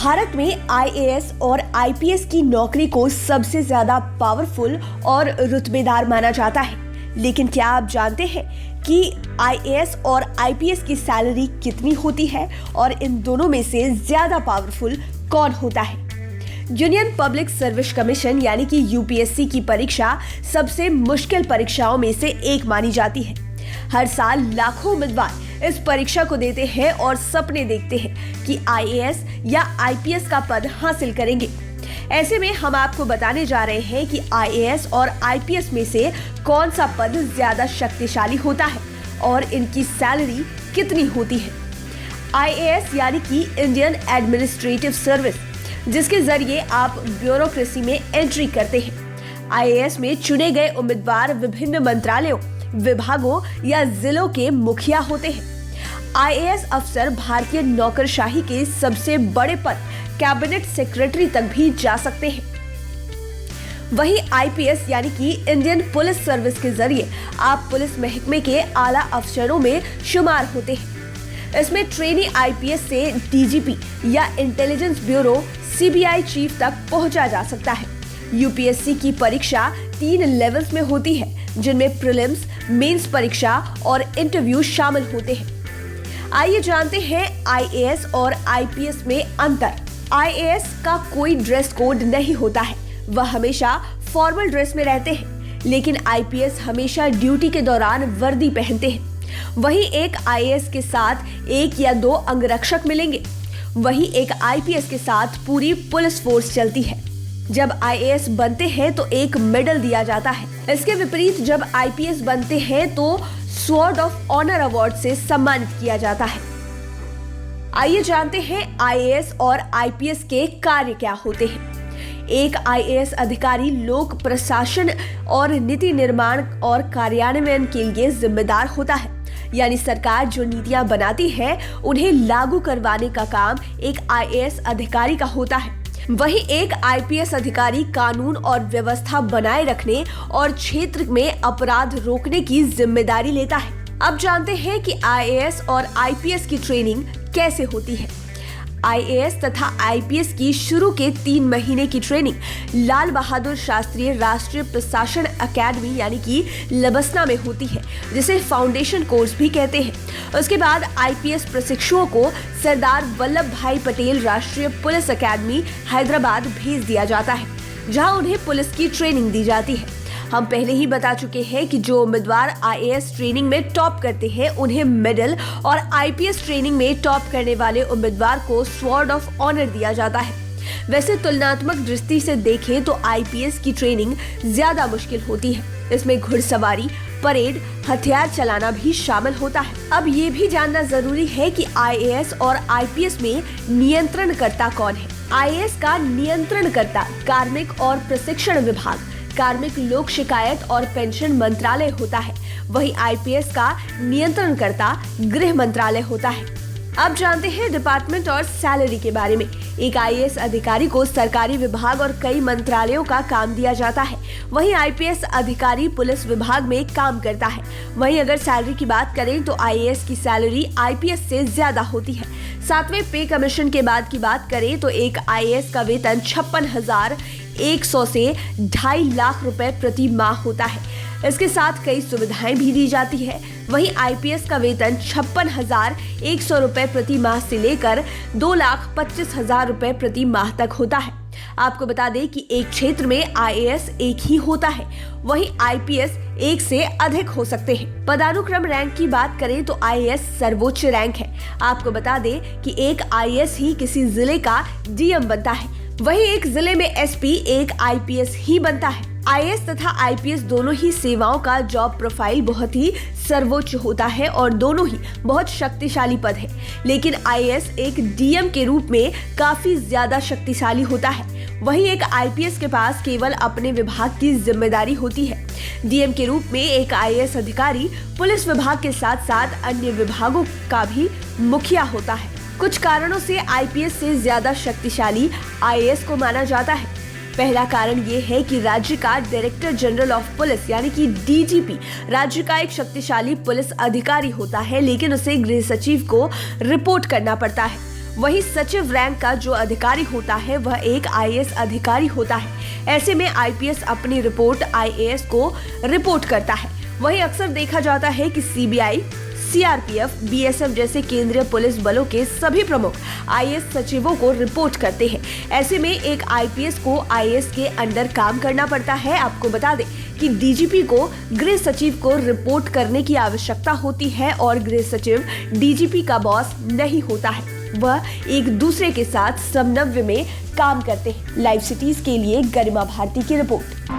भारत में आईएएस और आईपीएस की नौकरी को सबसे ज्यादा पावरफुल और रुतबेदार माना जाता है। लेकिन क्या आप जानते हैं कि आईएएस और आईपीएस की सैलरी कितनी होती है और इन दोनों में से ज्यादा पावरफुल कौन होता है? यूनियन पब्लिक सर्विस कमीशन यानी कि यूपीएससी की परीक्षा सबसे मुश्किल परीक्षाओं में से एक मानी जाती है। हर साल लाखों उम्मीदवार इस परीक्षा को देते हैं और सपने देखते हैं कि आईएएस या आईपीएस का पद हासिल करेंगे। ऐसे में हम आपको बताने जा रहे हैं कि आईएएस और आईपीएस में से कौन सा पद ज्यादा शक्तिशाली होता है और इनकी सैलरी कितनी होती है। आईएएस यानी कि इंडियन एडमिनिस्ट्रेटिव सर्विस, जिसके जरिए आप ब्यूरोक्रेसी में एंट्री करते हैं। आईएएस में चुने गए उम्मीदवार विभिन्न मंत्रालयों, विभागों या जिलों के मुखिया होते हैं। आईएएस अफसर भारतीय नौकरशाही के सबसे बड़े पद कैबिनेट सेक्रेटरी तक भी जा सकते हैं। वहीं आईपीएस यानी कि इंडियन पुलिस सर्विस के जरिए आप पुलिस महकमे के आला अफसरों में शुमार होते हैं। इसमें ट्रेनी आईपीएस से डीजीपी या इंटेलिजेंस ब्यूरो सीबीआई चीफ तक पहुंचा जा सकता है। यूपीएससी की परीक्षा 3 लेवल्स में होती है, जिनमें प्रीलिम्स, मेंस परीक्षा और इंटरव्यू शामिल होते हैं। आइए जानते हैं आईएएस और आईपीएस में अंतर। आईएएस का कोई ड्रेस कोड नहीं होता है, वह हमेशा फॉर्मल ड्रेस में रहते हैं, लेकिन आईपीएस हमेशा ड्यूटी के दौरान वर्दी पहनते हैं। वहीं एक आईएएस के साथ 1 या 2 अंगरक्षक मिलेंगे, वहीं एक आईपीएस के साथ पूरी पुलिस फोर्स चलती है। जब आईएएस बनते हैं तो एक मेडल दिया जाता है। इसके विपरीत जब आईपीएस बनते हैं तो स्वॉर्ड ऑफ ऑनर अवार्ड से सम्मानित किया जाता है। आइए जानते हैं आईएएस और आईपीएस के कार्य क्या होते हैं। एक आईएएस अधिकारी लोक प्रशासन और नीति निर्माण और कार्यान्वयन के लिए जिम्मेदार होता है, यानी सरकार जो नीतियां बनाती है उन्हें लागू करवाने का काम एक आईएएस अधिकारी का होता है। वहीं एक आईपीएस अधिकारी कानून और व्यवस्था बनाए रखने और क्षेत्र में अपराध रोकने की जिम्मेदारी लेता है। अब जानते हैं कि आईएएस और आईपीएस की ट्रेनिंग कैसे होती है। आईएएस तथा आईपीएस की शुरू के 3 महीने की ट्रेनिंग लाल बहादुर शास्त्री राष्ट्रीय प्रशासन अकेडमी यानी कि लबसना में होती है, जिसे फाउंडेशन कोर्स भी कहते हैं। उसके बाद आईपीएस प्रशिक्षुओं को सरदार वल्लभ भाई पटेल राष्ट्रीय पुलिस अकेडमी हैदराबाद भेज दिया जाता है, जहां उन्हें पुलिस की ट्रेनिंग दी जाती है। हम पहले ही बता चुके हैं कि जो उम्मीदवार आईएएस ट्रेनिंग में टॉप करते हैं उन्हें मेडल और आईपीएस ट्रेनिंग में टॉप करने वाले उम्मीदवार को स्वॉर्ड ऑफ ऑनर दिया जाता है। वैसे तुलनात्मक दृष्टि से देखें तो आईपीएस की ट्रेनिंग ज्यादा मुश्किल होती है। इसमें घुड़सवारी, परेड, हथियार चलाना भी शामिल होता है। अब ये भी जानना जरूरी है कि आईएएस और आईपीएस में नियंत्रणकर्ता कौन है। आईएएस का नियंत्रणकर्ता कार्मिक और प्रशिक्षण विभाग, कार्मिक लोक शिकायत और पेंशन मंत्रालय होता है। वहीं आईपीएस का नियंत्रणकर्ता गृह मंत्रालय होता है। अब जानते हैं डिपार्टमेंट और सैलरी के बारे में। एक आईएएस अधिकारी को सरकारी विभाग और कई मंत्रालयों का काम दिया जाता है। वहीं आईपीएस अधिकारी पुलिस विभाग में काम करता है। वहीं अगर सैलरी की बात करें तो आईएएस की सैलरी आईपीएस से ज्यादा होती है। 7वें पे कमीशन के बाद की बात करें तो एक आईएएस का वेतन 56,100 से 2.5 लाख रुपए प्रति माह होता है। इसके साथ कई सुविधाएं भी दी जाती है। वहीं आईपीएस का वेतन 56,100 रुपए प्रति माह से लेकर 2,25,000 रुपए प्रति माह तक होता है। आपको बता दें कि एक क्षेत्र में आईएएस एक ही होता है, वहीं आईपीएस एक से अधिक हो सकते हैं। पदानुक्रम रैंक की बात करें तो आईएएस सर्वोच्च रैंक है। आपको बता दें कि एक आईएएस ही किसी जिले का डीएम बनता है, वहीं एक जिले में एसपी एक आईपीएस ही बनता है। आईएएस तथा आईपीएस दोनों ही सेवाओं का जॉब प्रोफाइल बहुत ही सर्वोच्च होता है और दोनों ही बहुत शक्तिशाली पद है। लेकिन आईएएस एक डीएम के रूप में काफी ज्यादा शक्तिशाली होता है, वहीं एक आईपीएस के पास केवल अपने विभाग की जिम्मेदारी होती है। डीएम के रूप में एक आईएएस अधिकारी पुलिस विभाग के साथ साथ अन्य विभागों का भी मुखिया होता है। कुछ कारणों से आईपीएस से ज्यादा शक्तिशाली आईएएस को माना जाता है। पहला कारण ये है कि राज्य का डायरेक्टर जनरल ऑफ पुलिस यानी कि डीजीपी राज्य का एक शक्तिशाली पुलिस अधिकारी होता है, लेकिन उसे गृह सचिव को रिपोर्ट करना पड़ता है। वहीं सचिव रैंक का जो अधिकारी होता है वह एक आईएएस अधिकारी होता है। ऐसे में आईपीएस अपनी रिपोर्ट आईएएस को रिपोर्ट करता है। वहीं अक्सर देखा जाता है कि सीबीआई, सीआरपीएफ, बीएसएफ जैसे केंद्रीय पुलिस बलों के सभी प्रमुख आईएएस सचिवों को रिपोर्ट करते हैं। ऐसे में एक आईपीएस को आईएएस के अंडर काम करना पड़ता है। आपको बता दें कि डीजीपी को गृह सचिव को रिपोर्ट करने की आवश्यकता होती है और गृह सचिव डीजीपी का बॉस नहीं होता है, वह एक दूसरे के साथ समन्वय में काम करते हैं। लाइव सिटीज के लिए गरिमा भारती की रिपोर्ट।